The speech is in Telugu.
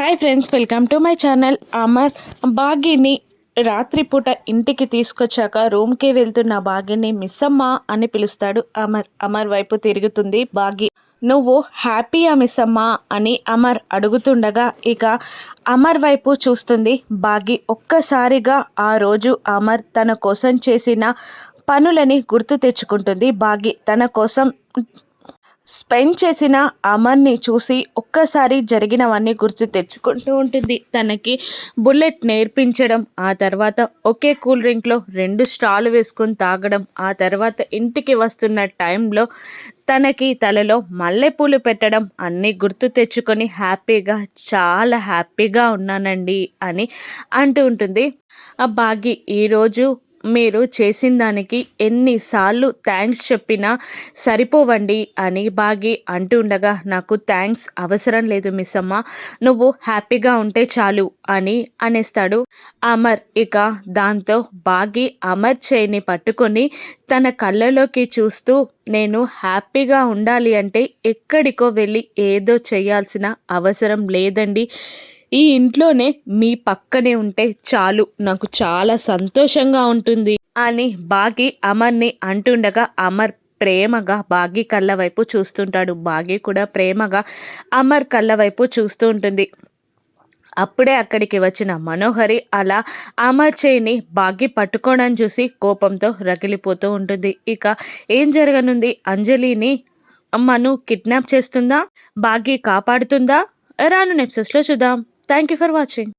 Hi friends, welcome to my channel. Amar భాగ్యని రాత్రిపూట ఇంటికి తీసుకొచ్చాక రూమ్కి వెళ్తున్న భాగ్యని మిస్సమ్మ అని పిలుస్తాడు అమర్. అమర్ వైపు తిరుగుతుంది భాగ్య. నువ్వు హ్యాపీయా మిస్సమ్మ అని అమర్ అడుగుతుండగా ఇక అమర్ వైపు చూస్తుంది భాగ్య. ఒక్కసారిగా ఆ రోజు అమర్ తన కోసం చేసిన పనులని గుర్తు తెచ్చుకుంటుంది భాగ్య. తన కోసం స్పెండ్ చేసిన అమర్ని చూసి ఒక్కసారి జరిగినవన్నీ గుర్తు తెచ్చుకుంటూ ఉంటుంది. తనకి బుల్లెట్ నేర్పించడం, ఆ తర్వాత ఒకే కూల్ డ్రింక్లో 2 స్ట్రాలు వేసుకొని తాగడం, ఆ తర్వాత ఇంటికి వస్తున్న టైంలో తనకి తలలో మల్లెపూలు పెట్టడం అన్నీ గుర్తు తెచ్చుకొని హ్యాపీగా, చాలా హ్యాపీగా ఉన్నానండి అని అంటూ ఉంటుంది. ఆ భాగ్య ఈరోజు మీరు చేసిన దానికి ఎన్నిసార్లు థ్యాంక్స్ చెప్పినా సరిపోవండి అని భాగ్య అంటుండగా, నాకు థ్యాంక్స్ అవసరం లేదు మిస్సమ్మ, నువ్వు హ్యాపీగా ఉంటే చాలు అని అనేస్తాడు అమర్. ఇక దాంతో భాగ్య అమర్ చేయిని పట్టుకొని తన కళ్ళలోకి చూస్తూ, నేను హ్యాపీగా ఉండాలి అంటే ఎక్కడికో వెళ్ళి ఏదో చేయాల్సిన అవసరం లేదండి, ఈ ఇంట్లోనే మీ పక్కనే ఉంటే చాలు, నాకు చాలా సంతోషంగా ఉంటుంది అని భాగ్య అమర్ని అంటుండగా అమర్ ప్రేమగా భాగ్య కళ్ళ వైపు చూస్తుంటాడు. భాగ్య కూడా ప్రేమగా అమర్ కళ్ళ వైపు చూస్తూ ఉంటుంది. అప్పుడే అక్కడికి వచ్చిన మనోహరి అలా అమర్ చేయిని భాగ్య పట్టుకోవడం చూసి కోపంతో రగిలిపోతూ ఉంటుంది. ఇక ఏం జరగనుంది? అంజలిని మను కిడ్నాప్ చేస్తుందా? భాగ్య కాపాడుతుందా? రాను ఎపిసోడ్స్లో చూద్దాం. Thank you for watching.